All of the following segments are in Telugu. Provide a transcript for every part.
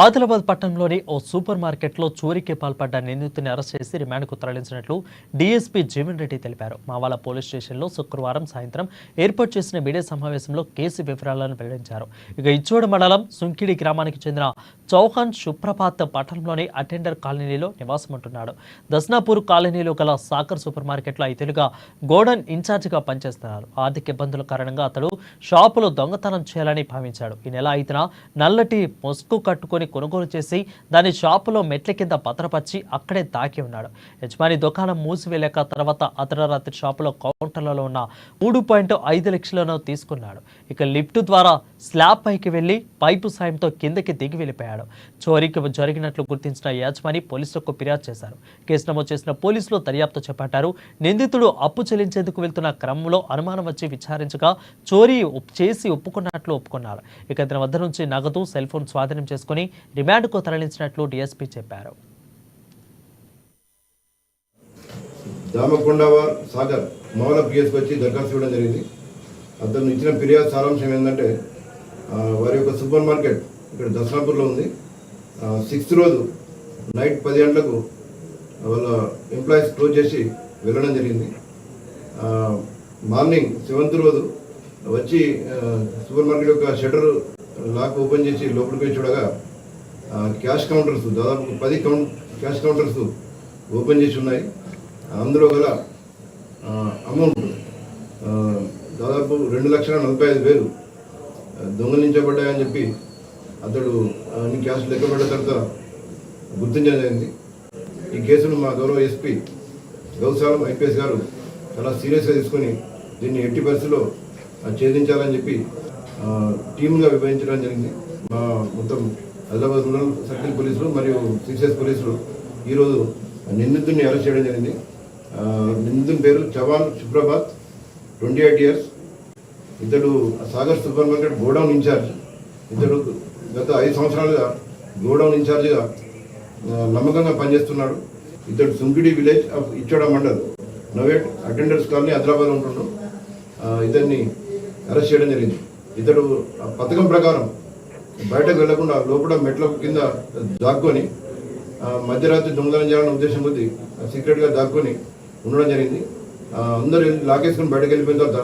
ఆదిలాబాద్ పట్టణంలోని ఓ సూపర్ మార్కెట్లో చోరీకి పాల్పడ్డ నిందితుడిని అరెస్ట్ చేసి రిమాండ్కు తరలించినట్లు డీఎస్పీ జీవన్ రెడ్డి తెలిపారు. మావాల పోలీస్ స్టేషన్లో శుక్రవారం సాయంత్రం ఏర్పాటు చేసిన మీడియా సమావేశంలో కేసు వివరాలను వెల్లడించారు. ఇక ఇచ్చోడ మండలం సుంకిడి గ్రామానికి చెందిన చౌహాన్ సుప్రభాత్ పట్టణంలోని అటెండర్ కాలనీలో నివాసముంటున్నాడు. దస్నాపూర్ కాలనీలో గల సాకర్ సూపర్ మార్కెట్లో 5 ఏళ్లుగా గోడౌన్ ఇన్ఛార్జిగా పనిచేస్తున్నారు. ఆర్థిక ఇబ్బందుల కారణంగా అతడు షాపులో దొంగతనం చేయాలని భావించాడు. ఈ నెల 5న నల్లటి మొస్కు కట్టుకొని కొనుగోలు చేసి దాని షాపులో మెట్ల కింద భద్రపరిచి అక్కడే దాకి ఉన్నాడు. యజమాని దుకాణం మూసివేలేక తర్వాత అర్ధరాత్రి షాపులో కౌంటర్లలో ఉన్న 3.5 లక్షలను తీసుకున్నాడు. ఇక లిఫ్ట్ ద్వారా స్లాబ్ పైకి వెళ్లి పైపు సాయంతో కిందకి దిగి వెళ్ళిపోయాడు. చోరీకి జరిగినట్లు గుర్తించిన యజమాని పోలీసులకు ఫిర్యాదు చేశారు. కేసు నమోదు చేసిన పోలీసులు దర్యాప్తు చేపట్టారు. నిందితుడు అప్పు చెల్లించేందుకు వెళ్తున్న క్రమంలో అనుమానం వచ్చి విచారించగా చోరీ చేసి ఒప్పుకున్నట్లు ఒప్పుకున్నారు. ఇక ఇతని వద్ద నుంచి నగదు, సెల్ ఫోన్ స్వాధీనం చేసుకుని రిమాండ్కు తరలించినట్లు డీఎస్పీ చెప్పారు. దామకొండవార్ సాగర్ మామూలు పిఎస్కి వచ్చి దరఖాస్తు ఇవ్వడం జరిగింది. అతను ఇచ్చిన ఫిర్యాదు సారాంశం ఏంటంటే వారి యొక్క సూపర్ మార్కెట్ ఇక్కడ దస్నాపూర్లో ఉంది. 6th రోజు నైట్ 10 గంటలకు వాళ్ళ ఎంప్లాయీస్ క్లోజ్ చేసి వెళ్ళడం జరిగింది. మార్నింగ్ 7th రోజు వచ్చి సూపర్ మార్కెట్ యొక్క షట్టర్ లాక్ ఓపెన్ చేసి లోపలికి పోయి చూడగా క్యాష్ కౌంటర్స్ దాదాపు 10 క్యాష్ కౌంటర్స్ ఓపెన్ చేసి ఉన్నాయి. అందులో గల అమౌంట్ దాదాపు 2,45,000 దొంగలించబడ్డాయని చెప్పి అతడు అన్ని క్యాష్ లెక్కబడ్డ తర్వాత గుర్తించడం జరిగింది. ఈ కేసును మా గౌరవ ఎస్పీ గౌసాలం ఐపీఎస్ గారు చాలా సీరియస్గా తీసుకొని దీన్ని ఎట్టి పరిస్థితుల్లో ఛేదించాలని చెప్పి టీమ్గా విభజించడం జరిగింది. మా మొత్తం ఆదిలాబాద్ రూరల్ సర్కిల్ పోలీసులు మరియు సిసిఎస్ పోలీసులు ఈరోజు నిందితుడిని అరెస్ట్ చేయడం జరిగింది. నిందితుని పేరు చవాన్ సుప్రభాత్, 28 years. ఇతడు Sagar supermarket godown incharge. ఇతడు గత 5 సంవత్సరాలుగా గోడౌన్ ఇన్ఛార్జిగా నమ్మకంగా పనిచేస్తున్నాడు. ఇతడు సుంకిడి విలేజ్ ఆఫ్ ఇచ్చోడ మండల్ నవేట్ అటెండర్స్ కాలనీ ఆదిలాబాద్ ఉంటున్నాడు. ఇతన్ని అరెస్ట్ చేయడం జరిగింది. ఇతడు పథకం ప్రకారం బయటకు వెళ్లకుండా లోపల మెట్ల కింద దాక్కొని మధ్యరాత్రి దొంగతనం చేయాలనే ఉద్దేశం కొద్ది సీక్రెట్గా దాక్కొని ఉండడం జరిగింది. అందరూ లాకేసుకుని బయటకు వెళ్ళిపోయిన తర్వాత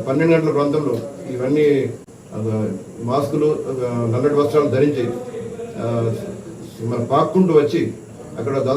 12 గంటల ప్రాంతంలో ఇవన్నీ మాస్కులు, నల్లటి వస్త్రాలు ధరించి పాక్కుంటూ వచ్చి అక్కడ దాదాపు